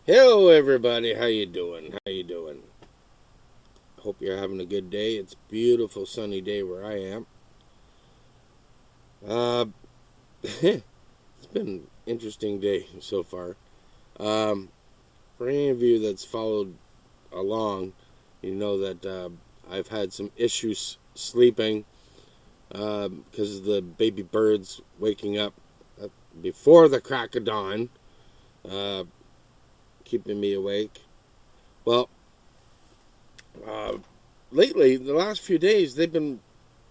Hello, everybody. How you doing? How you doing? Hope you're having a good day. It's a beautiful sunny day where I am. Uh, it's been an interesting day so far. Um, for any of you that's followed along, you know that I've had some issues sleeping because of the baby birds waking up before the crack of dawn, uh, keeping me awake. Well, uh, lately, the last few days, they've been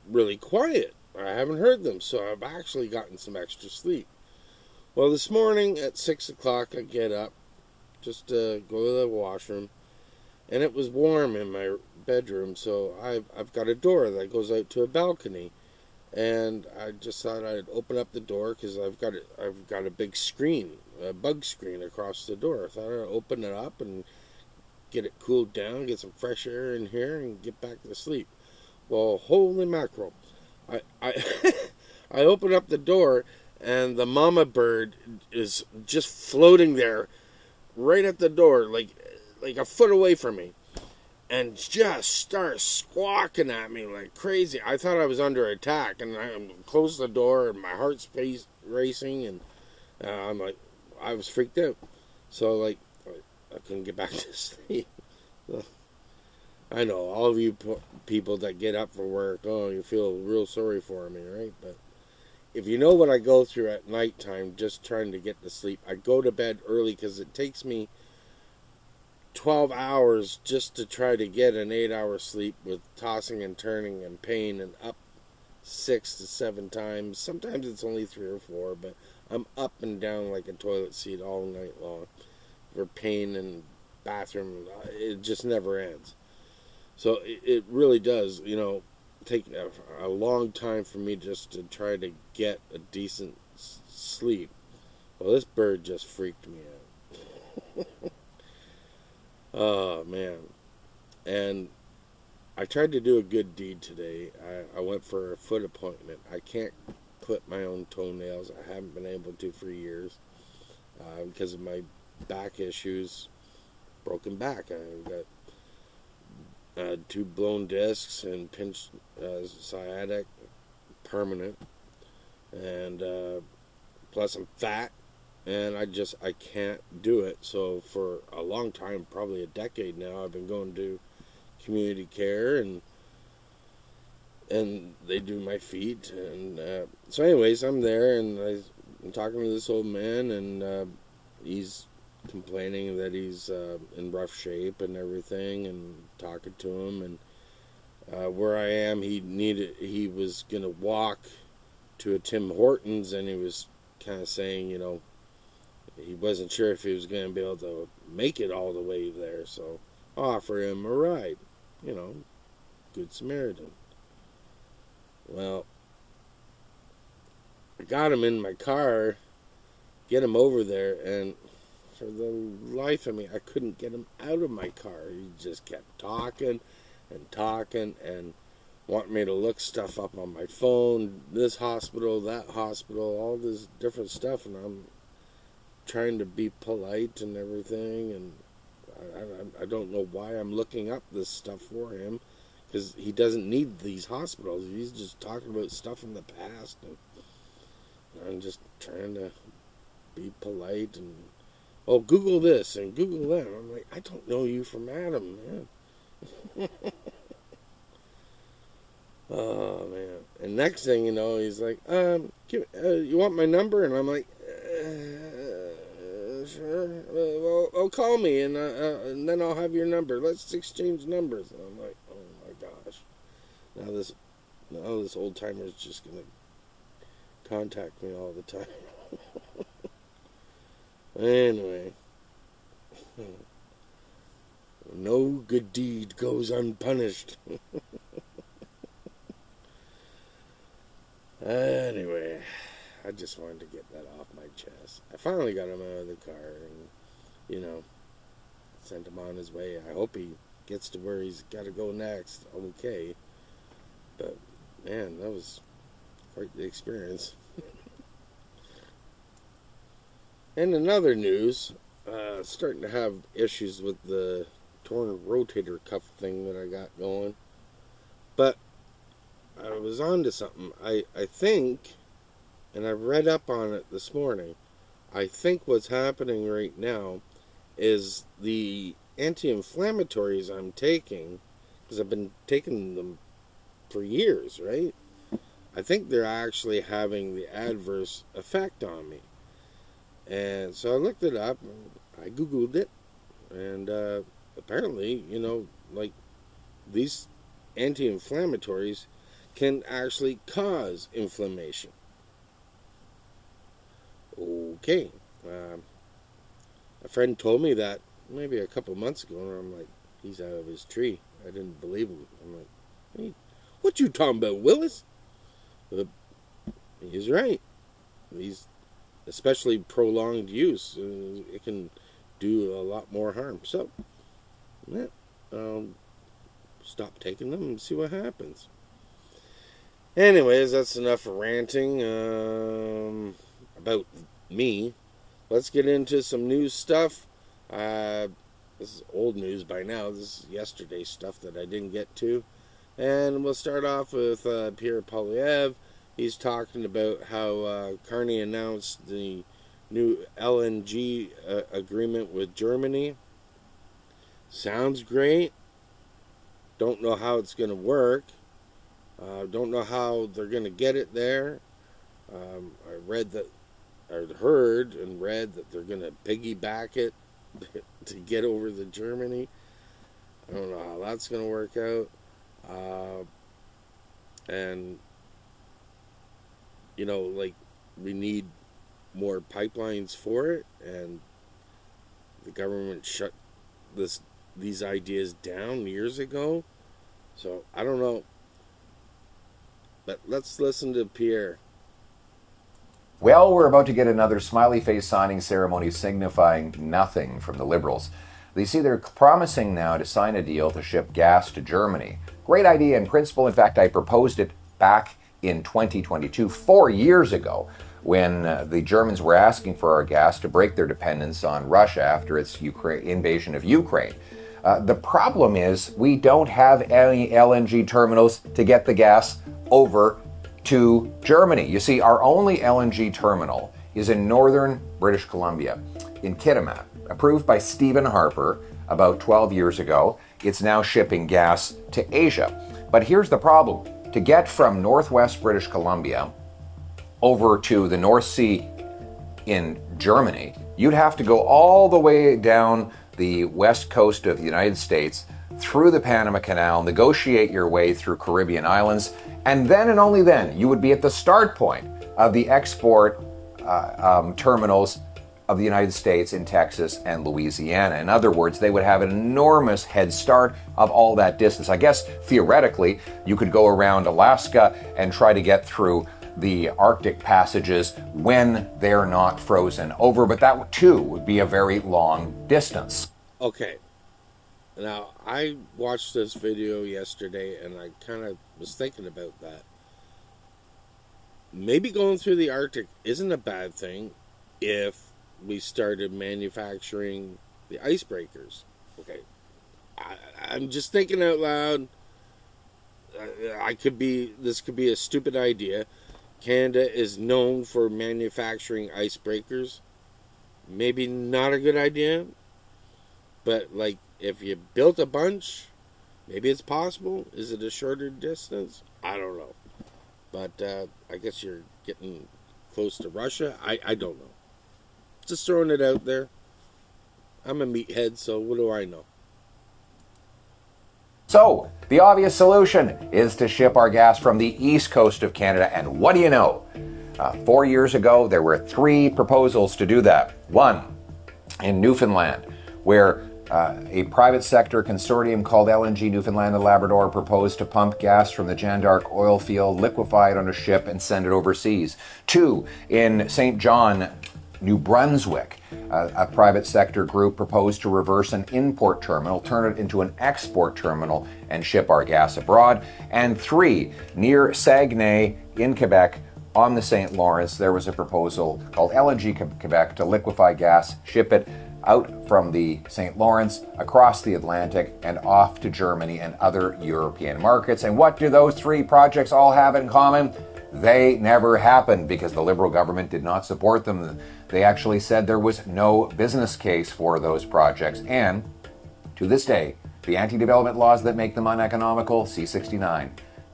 really quiet. I haven't heard them, so I've actually gotten some extra sleep. Well, this morning at 6 o'clock, I get up just to go to the washroom, and it was warm in my bedroom, so I've got a door that goes out to a balcony, and I just thought I'd open up the door because I've got a big screen, a bug screen across the door. I thought I'd open it up and get it cooled down, get some fresh air in here, and get back to sleep. Well, holy mackerel! I I open up the door and the mama bird is just floating there right at the door, like a foot away from me, and just starts squawking at me like crazy. I thought I was under attack, and I closed the door, and my heart's racing, and I'm like, I was freaked out. So like, I couldn't get back to sleep. I know all of you people that get up for work, oh, you feel real sorry for me, right? But if you know what I go through at nighttime just trying to get to sleep, I go to bed early because it takes me 12 hours just to try to get an 8 hour sleep with tossing and turning and pain and up 6 to 7 times. Sometimes it's only 3 or 4, but I'm up and down like a toilet seat all night long for pain and bathroom. It just never ends. So it really does, take a long time for me just to try to get a decent sleep. Well, this bird just freaked me out. Oh, man. And I tried to do a good deed today. I went for a foot appointment. I can't clip my own toenails. I haven't been able to for years because of my back issues, broken back. I've got two blown discs and pinched sciatic, permanent, and plus I'm fat, and I can't do it. So for a long time, probably a decade now, I've been going to community care, and they do my feet, and so anyways, I'm there, and I'm talking to this old man, and he's complaining that he's in rough shape and everything, and talking to him, and where I am, he was gonna walk to a Tim Hortons, and he was kind of saying, he wasn't sure if he was gonna be able to make it all the way there, so I offer him a ride, you know, good Samaritan. Well, I got him in my car, get him over there, and for the life of me, I couldn't get him out of my car. He just kept talking and talking and wanting me to look stuff up on my phone, this hospital, that hospital, all this different stuff, and I'm trying to be polite and everything, and I don't know why I'm looking up this stuff for him, because he doesn't need these hospitals. He's just talking about stuff in the past, and I'm just trying to be polite and, oh, Google this and Google that. I'm like, I don't know you from Adam, man. Oh, man. And next thing you know, he's like, you want my number? And I'm like, sure. Well, call me, and then I'll have your number. Let's exchange numbers. And I'm like, oh my gosh. Now this old timer is just gonna contact me all the time. Anyway, no good deed goes unpunished. Anyway, I just wanted to get that off my chest. I finally got him out of the car and, sent him on his way. I hope he gets to where he's got to go next. Okay. But, man, that was quite the experience. And in other news, starting to have issues with the torn rotator cuff thing that I got going. But I was on to something. I think, and I've read up on it this morning, I think what's happening right now is the anti-inflammatories I'm taking, because I've been taking them for years, right? I think they're actually having the adverse effect on me. And so I looked it up, I Googled it, and apparently, you know, like, these anti-inflammatories can actually cause inflammation. Okay. A friend told me that maybe a couple months ago, and I'm like, he's out of his tree. I didn't believe him. I'm like, hey, what you talking about, Willis? But he's right. He's, especially prolonged use, it can do a lot more harm. So, yeah, stop taking them and see what happens. Anyways, that's enough ranting about me. Let's get into some news stuff. This is old news by now. This is yesterday's stuff that I didn't get to. And we'll start off with Pierre POILIEVRE. He's talking about how Carney announced the new LNG agreement with Germany. Sounds great. Don't know how it's going to work. Don't know how they're going to get it there. I heard and read that they're going to piggyback it to get over to Germany. I don't know how that's going to work out. And, you know, like, we need more pipelines for it, and the government shut these ideas down years ago. So, I don't know. But let's listen to Pierre. Well, we're about to get another smiley face signing ceremony signifying nothing from the Liberals. You see, they're promising now to sign a deal to ship gas to Germany. Great idea in principle. In fact, I proposed it back in 2022, 4 years ago, when the Germans were asking for our gas to break their dependence on Russia after its invasion of Ukraine. The problem is we don't have any LNG terminals to get the gas over to Germany. You see, our only LNG terminal is in northern British Columbia, in Kitimat, approved by Stephen Harper about 12 years ago. It's now shipping gas to Asia. But here's the problem. To get from northwest British Columbia over to the North Sea in Germany, you'd have to go all the way down the west coast of the United States, through the Panama Canal, negotiate your way through Caribbean islands, and then and only then you would be at the start point of the export terminals of the United States in Texas and Louisiana. In other words, they would have an enormous head start of all that distance. I guess theoretically, you could go around Alaska and try to get through the Arctic passages when they're not frozen over, but that too would be a very long distance. Okay. Now, I watched this video yesterday, and I kind of was thinking about that. Maybe going through the Arctic isn't a bad thing if we started manufacturing the icebreakers. Okay. I'm just thinking out loud. This could be a stupid idea. Canada is known for manufacturing icebreakers. Maybe not a good idea, but like, if you built a bunch, maybe it's possible. Is it a shorter distance? I don't know. But I guess you're getting close to Russia. I don't know. Just throwing it out there. I'm a meathead, so what do I know? So, the obvious solution is to ship our gas from the east coast of Canada, and what do you know? 4 years ago, there were 3 proposals to do that. One, in Newfoundland, where a private sector consortium called LNG Newfoundland and Labrador proposed to pump gas from the Jeanne d'Arc oil field, liquefy it on a ship, and send it overseas. 2, in St. John, New Brunswick, a private sector group proposed to reverse an import terminal, turn it into an export terminal, and ship our gas abroad. And 3, near Saguenay in Quebec, on the St. Lawrence, there was a proposal called LNG Quebec to liquefy gas, ship it out from the St. Lawrence, across the Atlantic, and off to Germany and other European markets. And what do those three projects all have in common? They never happened because the Liberal government did not support them. They actually said there was no business case for those projects. And to this day, the anti-development laws that make them uneconomical, C-69,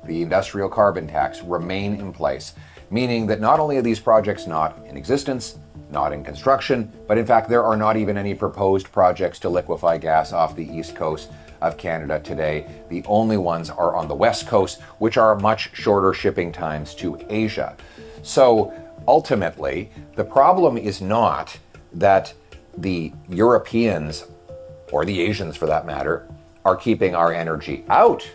the industrial carbon tax, remain in place, meaning that not only are these projects not in existence, not in construction, but in fact there are not even any proposed projects to liquefy gas off the east coast of Canada today. The only ones are on the west coast, which are much shorter shipping times to Asia. So ultimately, the problem is not that the Europeans, or the Asians for that matter, are keeping our energy out.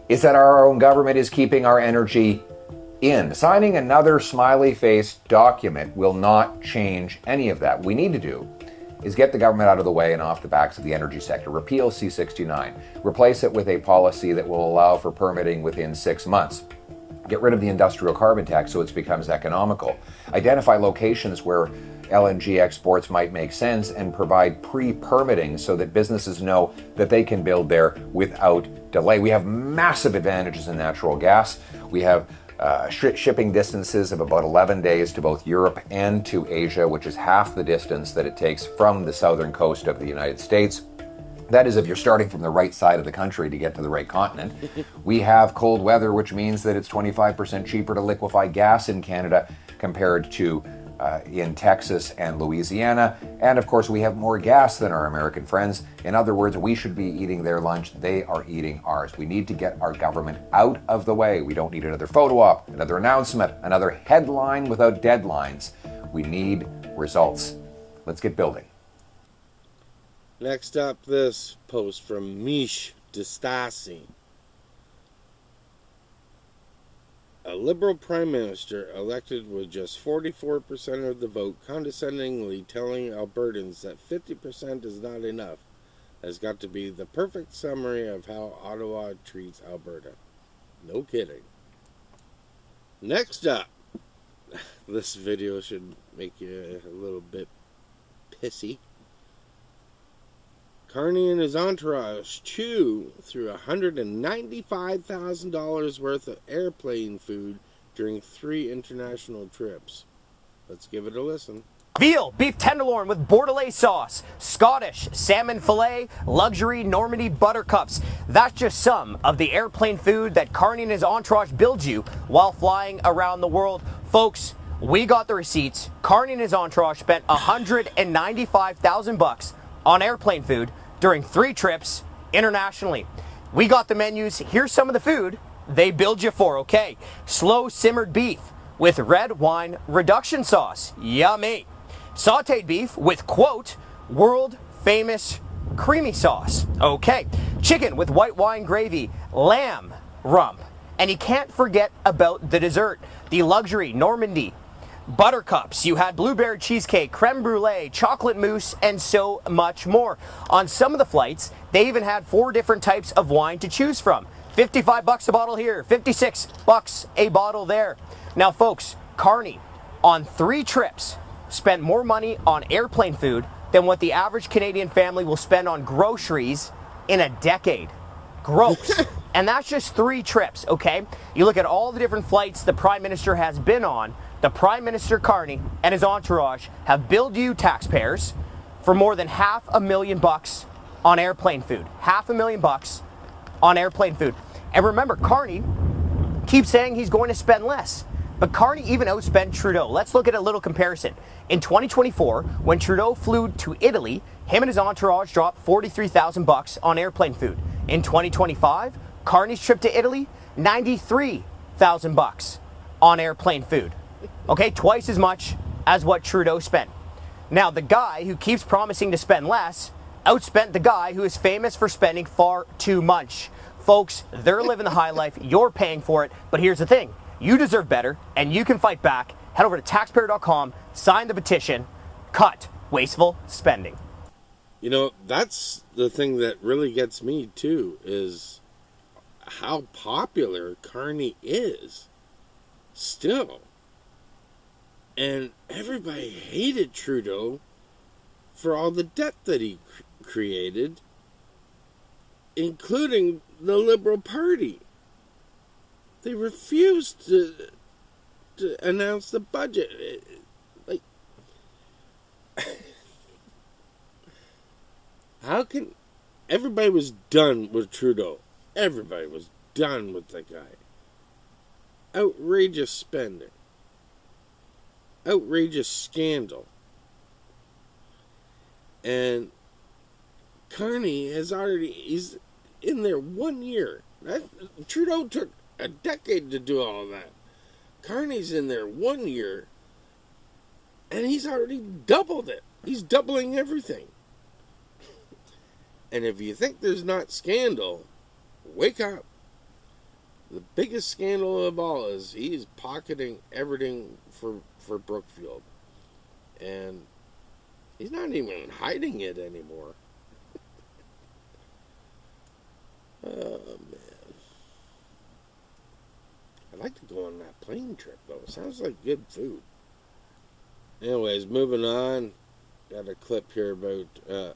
It's that our own government is keeping our energy in. Signing another smiley-faced document will not change any of that. What we need to do is get the government out of the way and off the backs of the energy sector. Repeal C-69. Replace it with a policy that will allow for permitting within 6 months. Get rid of the industrial carbon tax so it becomes economical. Identify locations where LNG exports might make sense and provide pre-permitting so that businesses know that they can build there without delay. We have massive advantages in natural gas. We have shipping distances of about 11 days to both Europe and to Asia, which is half the distance that it takes from the southern coast of the United States. That is if you're starting from the right side of the country to get to the right continent. We have cold weather, which means that it's 25% cheaper to liquefy gas in Canada compared to in Texas and Louisiana. And of course, we have more gas than our American friends. In other words, we should be eating their lunch. They are eating ours. We need to get our government out of the way. We don't need another photo op, another announcement, another headline without deadlines. We need results. Let's get building. Next up, this post from Mish Distasi. A Liberal Prime Minister elected with just 44% of the vote condescendingly telling Albertans that 50% is not enough has got to be the perfect summary of how Ottawa treats Alberta. No kidding. Next up, this video should make you a little bit pissy. Carney and his entourage chew through $195,000 worth of airplane food during 3 international trips. Let's give it a listen. Veal, beef tenderloin with bordelaise sauce, Scottish salmon fillet, luxury Normandy buttercups. That's just some of the airplane food that Carney and his entourage builds you while flying around the world. Folks, we got the receipts. Carney and his entourage spent $195,000 on airplane food during 3 trips internationally. We got the menus. Here's some of the food they build you for, okay? Slow simmered beef with red wine reduction sauce. Yummy. Sauteed beef with, quote, world famous creamy sauce. Okay. Chicken with white wine gravy, lamb rump. And you can't forget about the dessert, the luxury Normandy buttercups. You had blueberry cheesecake, creme brulee, chocolate mousse, and so much more. On some of the flights, they even had 4 different types of wine to choose from. $55 a bottle here, $56 a bottle there. Now, folks, Carney, on 3 trips, spent more money on airplane food than what the average Canadian family will spend on groceries in a decade. Gross. And that's just 3 trips, okay? You look at all the different flights the Prime Minister has been on. The Prime Minister Carney and his entourage have billed you taxpayers for more than $500,000 on airplane food. $500,000 on airplane food. And remember, Carney keeps saying he's going to spend less. But Carney even outspent Trudeau. Let's look at a little comparison. In 2024, when Trudeau flew to Italy, him and his entourage dropped $43,000 on airplane food. In 2025, Carney's trip to Italy, $93,000 on airplane food. Okay, twice as much as what Trudeau spent. Now, the guy who keeps promising to spend less outspent the guy who is famous for spending far too much. Folks, they're living the high life. You're paying for it. But here's the thing. You deserve better, and you can fight back. Head over to taxpayer.com, sign the petition, cut wasteful spending. You know, that's the thing that really gets me, too, is how popular Carney is still. And everybody hated Trudeau for all the debt that he created, including the Liberal Party. They refused to announce the budget. Like, how can... Everybody was done with Trudeau. Everybody was done with the guy. Outrageous spending. Outrageous scandal. And Carney he's in there 1 year. Trudeau took a decade to do all that. Carney's in there 1 year, and he's already doubled it. He's doubling everything. And if you think there's not scandal, wake up. The biggest scandal of all is he's pocketing everything for Brookfield. And he's not even hiding it anymore. Oh, man. I'd like to go on that plane trip, though. It sounds like good food. Anyways, moving on. Got a clip here about,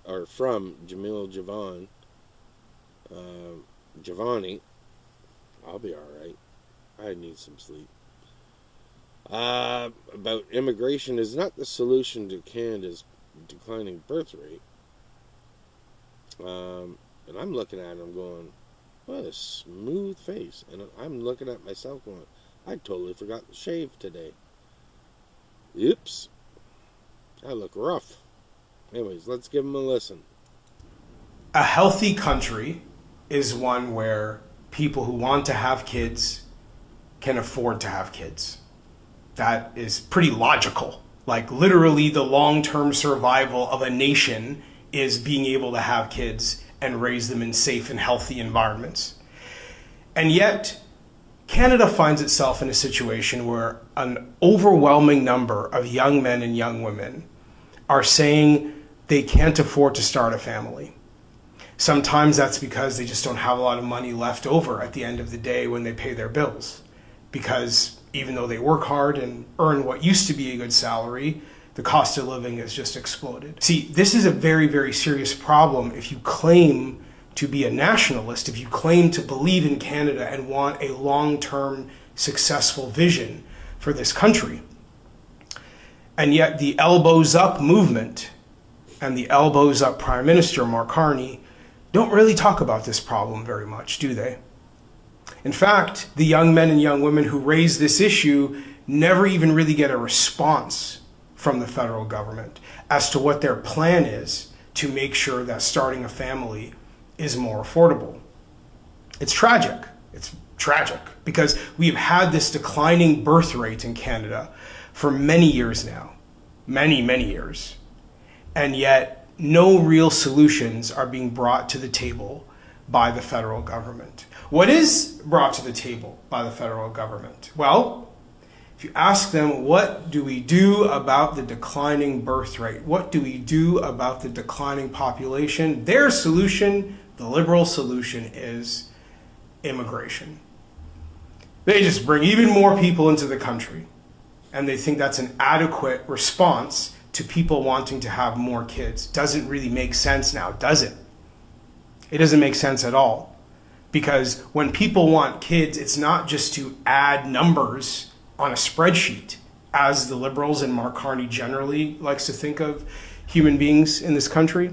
or from JAMIL Jivani. I'll be alright. I need some sleep. About immigration is not the solution to Canada's declining birth rate. And I'm looking at him going, what a smooth face. And I'm looking at myself going, I totally forgot to shave today. Oops. I look rough. Anyways, let's give him a listen. A healthy country is one where people who want to have kids can afford to have kids. That is pretty logical. Like, literally, the long-term survival of a nation is being able to have kids and raise them in safe and healthy environments. And yet, Canada finds itself in a situation where an overwhelming number of young men and young women are saying they can't afford to start a family. Sometimes that's because they just don't have a lot of money left over at the end of the day when they pay their bills. Because even though they work hard and earn what used to be a good salary, the cost of living has just exploded. See, this is a very, very serious problem if you claim to be a nationalist, if you claim to believe in Canada and want a long-term successful vision for this country. And yet the Elbows Up movement and the Elbows Up Prime Minister, Mark Carney, don't really talk about this problem very much, do they? In fact, the young men and young women who raise this issue never even really get a response from the federal government as to what their plan is to make sure that starting a family is more affordable. It's tragic. It's tragic because we've had this declining birth rate in Canada for many years now, many, many years. And yet no real solutions are being brought to the table by the federal government. What is brought to the table by the federal government? Well, if you ask them, what do we do about the declining birth rate? What do we do about the declining population? Their solution, the Liberal solution, is immigration. They just bring even more people into the country, and they think that's an adequate response to people wanting to have more kids. Doesn't really make sense now, does it? It doesn't make sense at all. Because when people want kids, it's not just to add numbers on a spreadsheet, as the Liberals and Mark Carney generally likes to think of human beings in this country.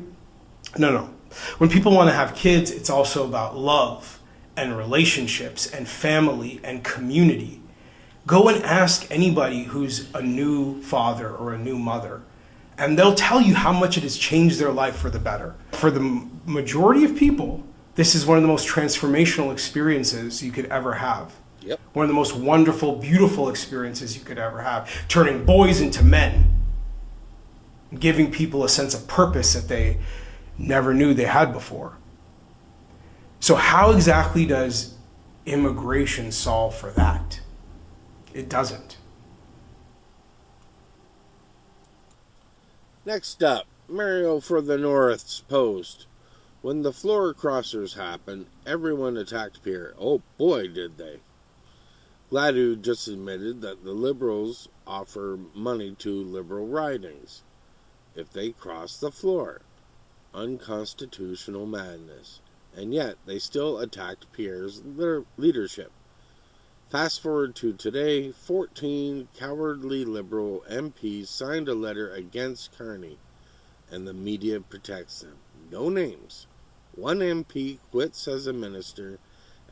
No. When people want to have kids, it's also about love and relationships and family and community. Go and ask anybody who's a new father or a new mother, and they'll tell you how much it has changed their life for the better. For the majority of people, this is one of the most transformational experiences you could ever have. Yep. One of the most wonderful, beautiful experiences you could ever have. Turning boys into men. Giving people a sense of purpose that they never knew they had before. So how exactly does immigration solve for that? It doesn't. Next up, Mario for the North's post. When the floor crossers happened, everyone attacked Pierre. Oh boy, did they. Gladu just admitted that the Liberals offer money to Liberal ridings. if they cross the floor. Unconstitutional madness. And yet, they still attacked Pierre's leadership. Fast forward to today, 14 cowardly Liberal MPs signed a letter against Carney, and the media protects them. No names. One MP quits as a minister,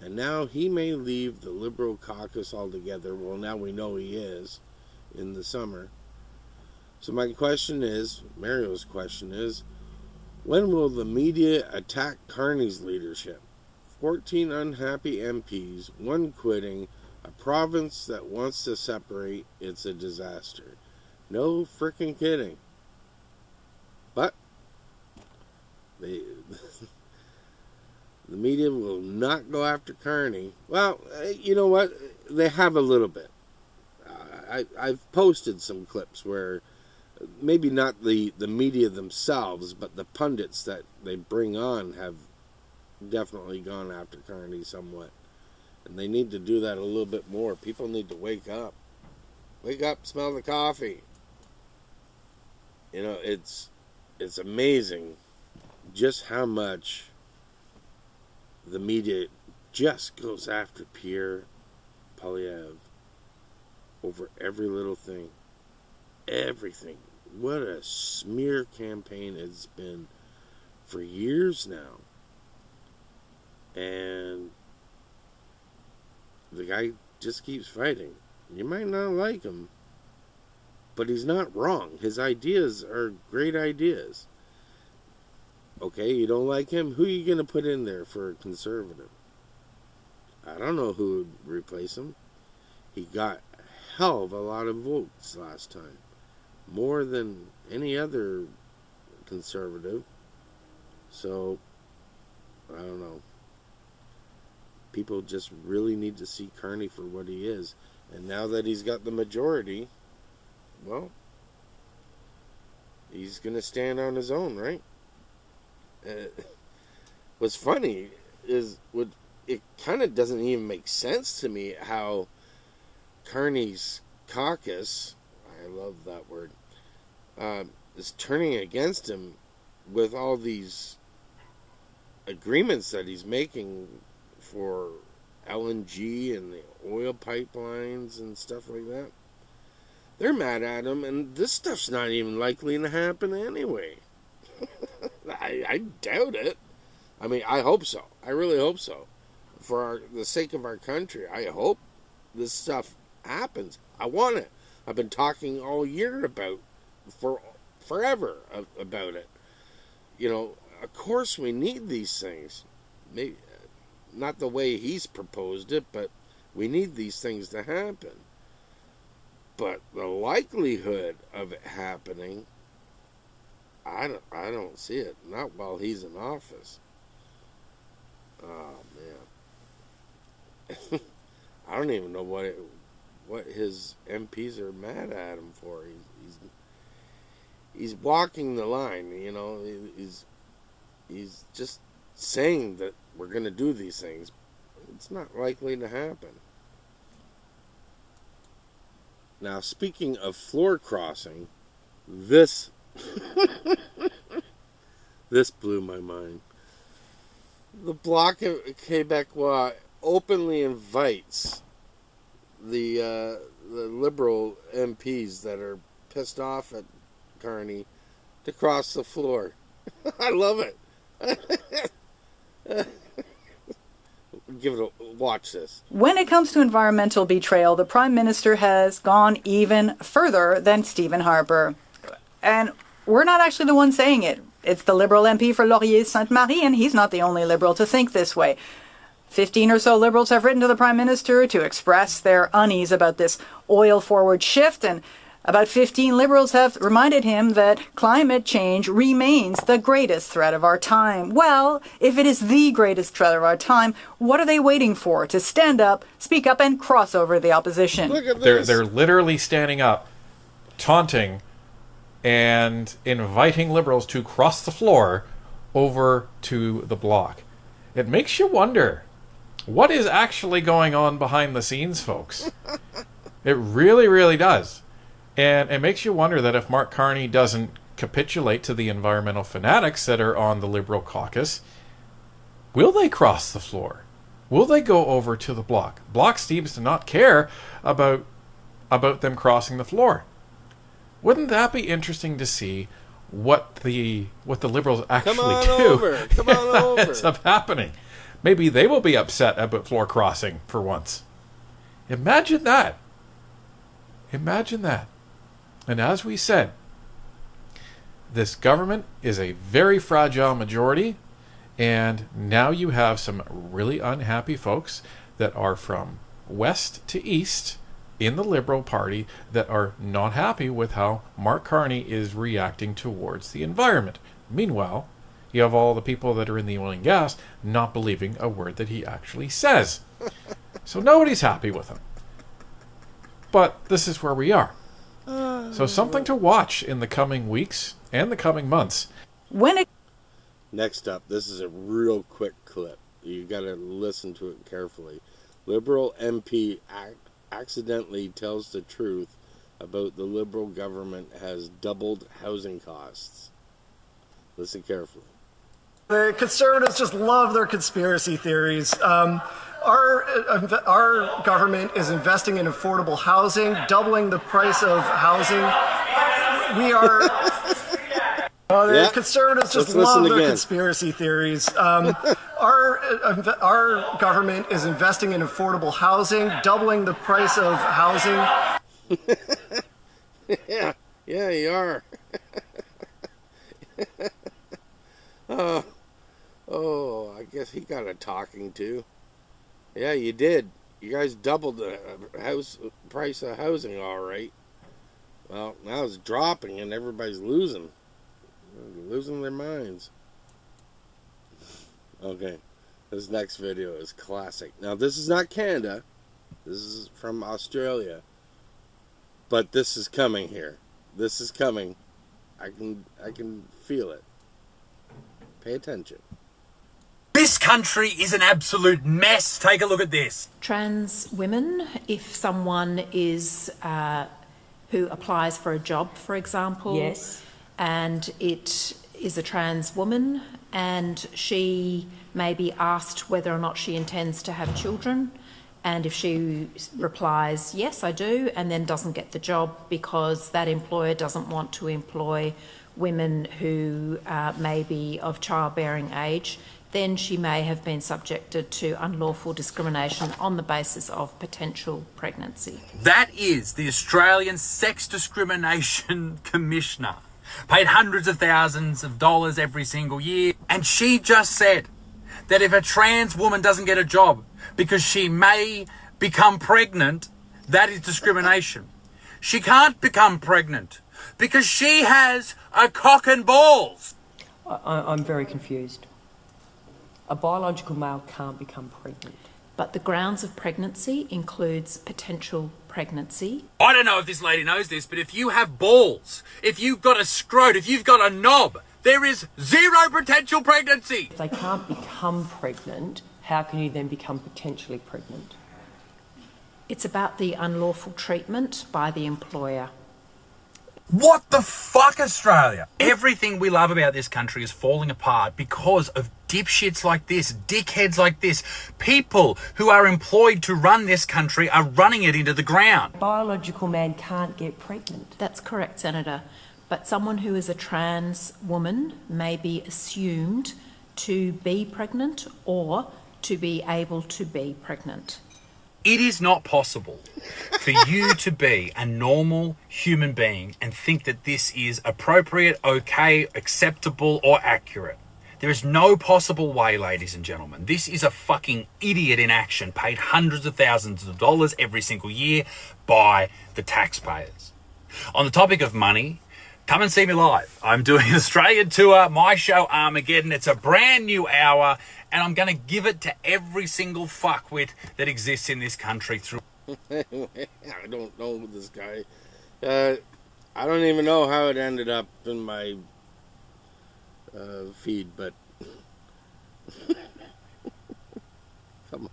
and now he may leave the Liberal caucus altogether. Well, now we know he is, in the summer. So my question is, Mario's question is, when will the media attack Carney's leadership? 14 unhappy MPs, one quitting, a province that wants to separate, it's a disaster. No frickin' kidding. But the media will not go after Carney. Well, you know what? They have a little bit. I've posted some clips where maybe not the media themselves, but the pundits that they bring on have definitely gone after Carney somewhat. And they need to do that a little bit more. People need to wake up. Wake up, smell the coffee. You know, it's amazing just how much the media just goes after Pierre Poilievre over every little thing. Everything. What a smear campaign it's been for years now. And the guy just keeps fighting. You might not like him, but he's not wrong. His ideas are great ideas. Okay, you don't like him? Who are you going to put in there for a conservative? I don't know who would replace him. He got a hell of a lot of votes last time. More than any other conservative. So, I don't know. People just really need to see Carney for what he is. And now that he's got the majority, well, he's going to stand on his own, right? What's funny is it kind of doesn't even make sense to me how Carney's caucus, I love that word, is turning against him with all these agreements that he's making for LNG and the oil pipelines and stuff like that. They're mad at him, and this stuff's not even likely to happen anyway. I doubt it. I mean, I hope so. I really hope so. For the sake of our country, I hope this stuff happens. I want it. I've been talking all year forever about it. You know, of course we need these things. Maybe not the way he's proposed it, but we need these things to happen. But the likelihood of it happening, I don't see it. Not while he's in office. Oh man, I don't even know what his MPs are mad at him for. He's walking the line. You know, he's just saying that we're going to do these things. It's not likely to happen. Now, speaking of floor crossing, this blew my mind. The Bloc Québécois openly invites the Liberal MPs that are pissed off at Carney to cross the floor. I love it. Watch this. When it comes to environmental betrayal, the Prime Minister has gone even further than Stephen Harper. And we're not actually the ones saying it. It's the Liberal MP for Laurier-Sainte-Marie, and he's not the only Liberal to think this way. 15 or so Liberals have written to the Prime Minister to express their unease about this oil-forward shift, and about 15 Liberals have reminded him that climate change remains the greatest threat of our time. Well, if it is the greatest threat of our time, what are they waiting for to stand up, speak up, and cross over the opposition? Look at this. They're literally standing up, taunting, and inviting Liberals to cross the floor over to the Bloc. It makes you wonder, what is actually going on behind the scenes, folks? It really, really does. And it makes you wonder that if Mark Carney doesn't capitulate to the environmental fanatics that are on the Liberal caucus, will they cross the floor? Will they go over to the Bloc? Bloc seems to not care about them crossing the floor. Wouldn't that be interesting to see what the Liberals actually do? Come on over. Ends up happening. Maybe they will be upset about floor crossing for once. Imagine that. Imagine that. And as we said, this government is a very fragile majority, and now you have some really unhappy folks that are from west to east in the Liberal Party that are not happy with how Mark Carney is reacting towards the environment. Meanwhile, you have all the people that are in the oil and gas not believing a word that he actually says. So nobody's happy with him. But this is where we are. So something to watch in the coming weeks and the coming months. Next up, this is a real quick clip. You got to listen to it carefully. Liberal MP accidentally tells the truth about the Liberal government has doubled housing costs. Listen carefully. The Conservatives just love their conspiracy theories. Our government is investing in affordable housing, doubling the price of housing. We are... the Conservatives just love their conspiracy theories. Our government is investing in affordable housing, doubling the price of housing. Yeah, you are. Oh, I guess he got a talking to. Yeah, you did. You guys doubled the price of housing, all right. Well, now it's dropping and everybody's losing their minds. Okay, this next video is classic. Now, this is not Canada. This is from Australia. But this is coming here. This is coming. I can feel it. Pay attention. This country is an absolute mess. Take a look at this. Trans women, if someone is who applies for a job, for example, yes, and it is a trans woman and she may be asked whether or not she intends to have children, and if she replies, yes, I do, and then doesn't get the job because that employer doesn't want to employ women who may be of childbearing age, then she may have been subjected to unlawful discrimination on the basis of potential pregnancy. That is the Australian Sex Discrimination Commissioner, paid hundreds of thousands of dollars every single year, and she just said that if a trans woman doesn't get a job because she may become pregnant, that is discrimination. She can't become pregnant because she has a cock and balls. I'm very confused. A biological male can't become pregnant. But the grounds of pregnancy includes potential pregnancy. I don't know if this lady knows this, but if you have balls, if you've got a scrot, if you've got a knob, there is zero potential pregnancy. If they can't become pregnant, how can you then become potentially pregnant? It's about the unlawful treatment by the employer. What the fuck, Australia? Everything we love about this country is falling apart because of dipshits like this, dickheads like this. People who are employed to run this country are running it into the ground. A biological man can't get pregnant. That's correct, Senator. But someone who is a trans woman may be assumed to be pregnant or to be able to be pregnant. It is not possible for you to be a normal human being and think that this is appropriate, okay, acceptable, or accurate. There is no possible way, ladies and gentlemen. This is a fucking idiot in action, paid hundreds of thousands of dollars every single year by the taxpayers. On the topic of money, come and see me live. I'm doing an Australian tour, my show Armageddon. It's a brand new hour, and I'm going to give it to every single fuckwit that exists in this country through. I don't know this guy. I don't even know how it ended up in my feed, but come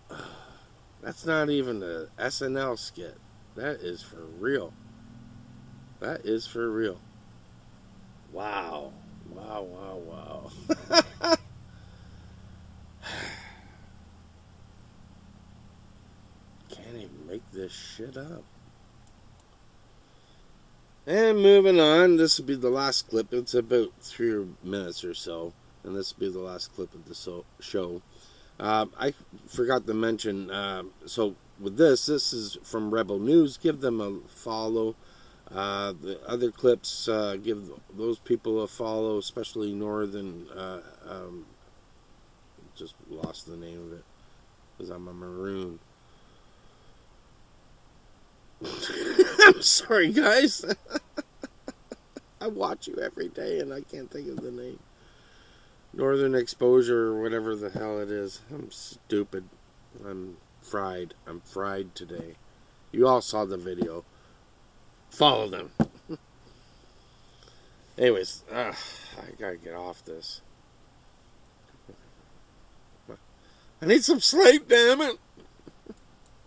on. That's not even a SNL skit. That is for real. That is for real. Wow. Wow, wow, wow. Can't even make this shit up. And moving on, this will be the last clip. It's about 3 minutes or so, and this will be the last clip of the show. I forgot to mention, so with this is from Rebel News. Give them a follow. The other clips, give those people a follow, especially Northern. Just lost the name of it because I'm a maroon. I'm sorry, guys. I watch you every day and I can't think of the name. Northern Exposure or whatever the hell it is. I'm stupid. I'm fried. I'm fried today. You all saw the video. Follow them. Anyways, I gotta get off this. I need some sleep, damn it.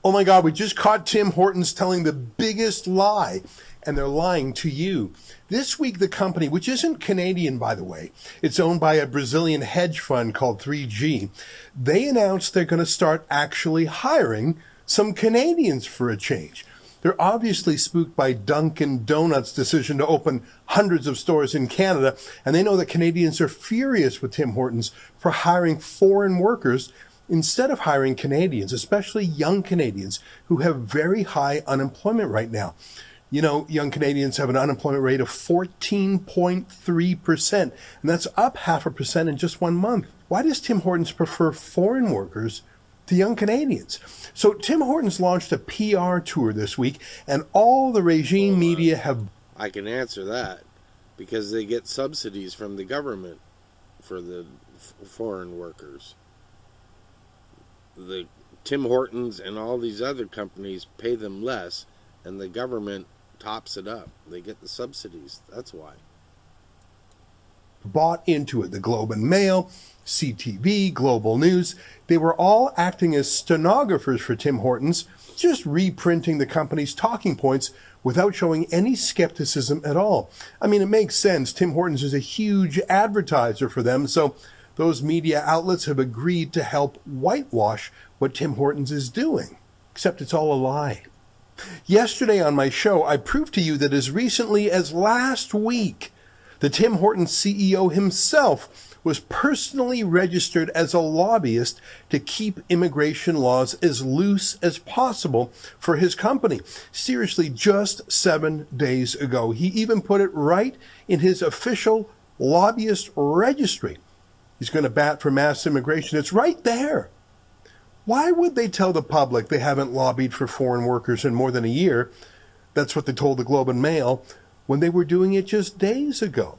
Oh my God, we just caught Tim Hortons telling the biggest lie, and they're lying to you. This week, the company, which isn't Canadian, by the way, it's owned by a Brazilian hedge fund called 3G, they announced they're going to start actually hiring some Canadians for a change. They're obviously spooked by Dunkin' Donuts' decision to open hundreds of stores in Canada, and they know that Canadians are furious with Tim Hortons for hiring foreign workers instead of hiring Canadians, especially young Canadians who have very high unemployment right now. You know, young Canadians have an unemployment rate of 14.3%, and that's up 0.5% in just 1 month. Why does Tim Hortons prefer foreign workers to young Canadians? So Tim Hortons launched a PR tour this week, and all the regime media have... I can answer that, because they get subsidies from the government for the foreign workers. The Tim Hortons and all these other companies pay them less, and the government tops it up. They get the subsidies. That's why. Bought into it. The Globe and Mail, CTV, Global News, they were all acting as stenographers for Tim Hortons, just reprinting the company's talking points without showing any skepticism at all. I mean, it makes sense. Tim Hortons is a huge advertiser for them, so those media outlets have agreed to help whitewash what Tim Hortons is doing. Except it's all a lie. Yesterday on my show, I proved to you that as recently as last week, the Tim Hortons CEO himself was personally registered as a lobbyist to keep immigration laws as loose as possible for his company. Seriously, just 7 days ago. He even put it right in his official lobbyist registry. He's going to bat for mass immigration. It's right there. Why would they tell the public they haven't lobbied for foreign workers in more than a year? That's what they told the Globe and Mail when they were doing it just days ago.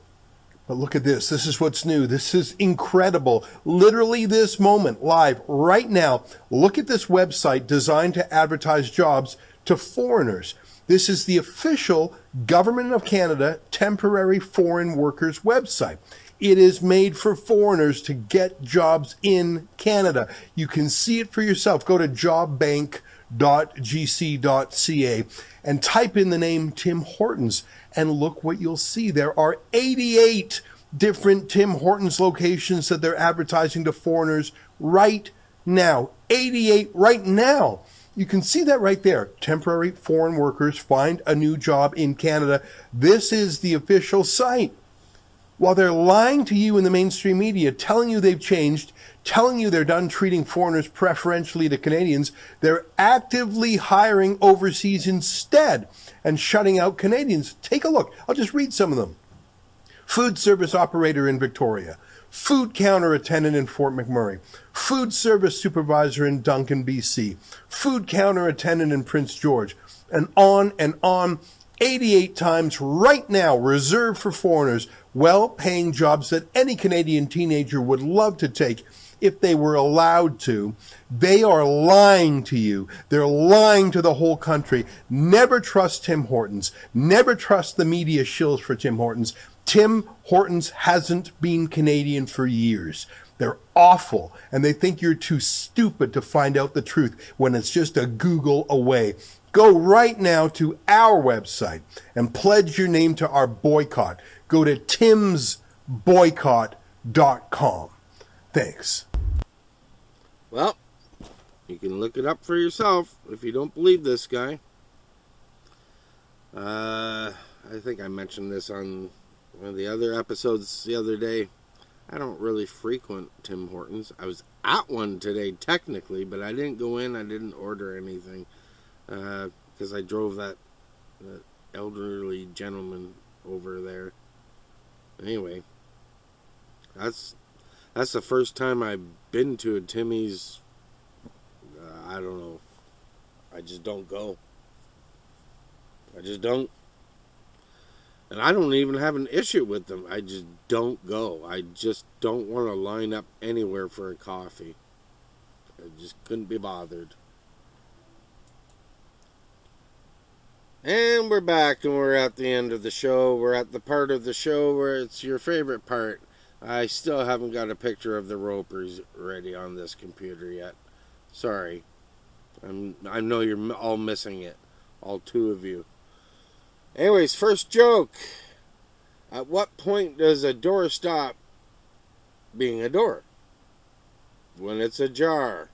But look at this. This is what's new. This is incredible. Literally this moment, live, right now. Look at this website designed to advertise jobs to foreigners. This is the official Government of Canada Temporary Foreign Workers website. It is made for foreigners to get jobs in Canada. You can see it for yourself. Go to jobbank.gc.ca and type in the name Tim Hortons and look what you'll see. There are 88 different Tim Hortons locations that they're advertising to foreigners right now. 88 right now. You can see that right there. Temporary foreign workers find a new job in Canada. This is the official site. While they're lying to you in the mainstream media, telling you they've changed, telling you they're done treating foreigners preferentially to Canadians, they're actively hiring overseas instead and shutting out Canadians. Take a look. I'll just read some of them. Food service operator in Victoria, food counter attendant in Fort McMurray, food service supervisor in Duncan, BC, food counter attendant in Prince George, and on and on. 88 times right now reserved for foreigners, well-paying jobs that any Canadian teenager would love to take if they were allowed to. They are lying to you. They're lying to the whole country. Never trust Tim Hortons. Never trust the media shills for Tim Hortons. Tim Hortons hasn't been Canadian for years. They're awful, and they think you're too stupid to find out the truth when it's just a Google away. Go right now to our website and pledge your name to our boycott. Go to timsboycott.com. Thanks. Well, you can look it up for yourself if you don't believe this guy. I think I mentioned this on one of the other episodes the other day. I don't really frequent Tim Hortons. I was at one today technically, but I didn't go in. I didn't order anything because I drove that elderly gentleman over there. Anyway, that's the first time I've been to a Timmy's. I don't know. I just don't go. I just don't. And I don't even have an issue with them. I just don't go. I just don't want to line up anywhere for a coffee. I just couldn't be bothered. And we're back, and we're at the end of the show. We're at the part of the show where it's your favorite part. I still haven't got a picture of the ropers ready on this computer yet. Sorry. I know you're all missing it. All two of you. Anyways, first joke. At what point does a door stop being a door? When it's ajar.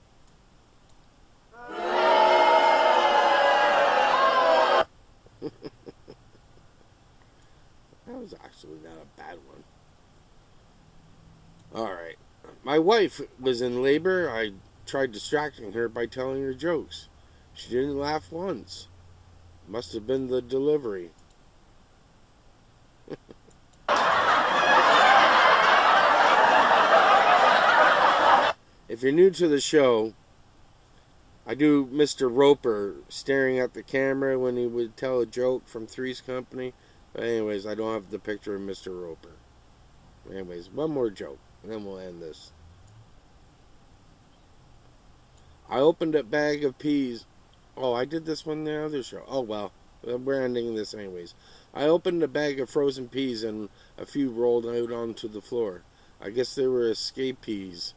That was actually not a bad one. Alright. My wife was in labor. I tried distracting her by telling her jokes. She didn't laugh once. Must have been the delivery. If you're new to the show, I do Mr. Roper staring at the camera when he would tell a joke from Three's Company. But anyways, I don't have the picture of Mr. Roper. Anyways, one more joke, and then we'll end this. I opened a bag of peas. Oh, I did this one in the other show. Oh, well, we're ending this anyways. I opened a bag of frozen peas and a few rolled out onto the floor. I guess they were escape peas.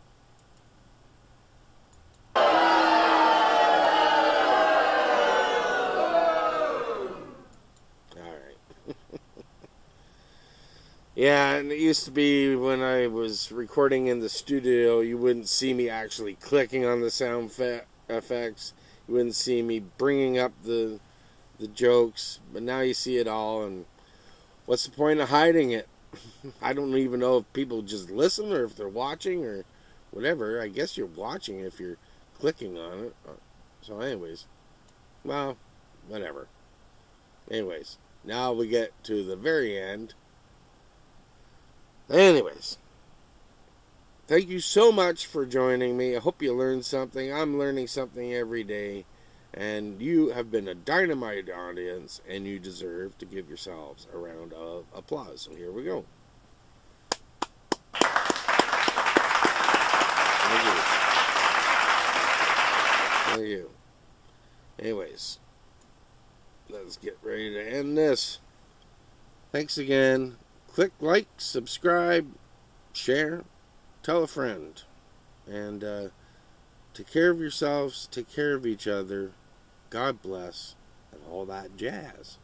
Yeah, and it used to be when I was recording in the studio, you wouldn't see me actually clicking on the sound effects. You wouldn't see me bringing up the jokes, but now you see it all, and what's the point of hiding it? I don't even know if people just listen or if they're watching or whatever. I guess you're watching if you're clicking on it. So anyways, well, whatever. Anyways, now we get to the very end. Anyways, thank you so much for joining me. I hope you learned something. I'm learning something every day. And you have been a dynamite audience, and you deserve to give yourselves a round of applause. So here we go. Thank you. Thank you. Anyways, let's get ready to end this. Thanks again. Click like, subscribe, share, tell a friend. And take care of yourselves, take care of each other. God bless, and all that jazz.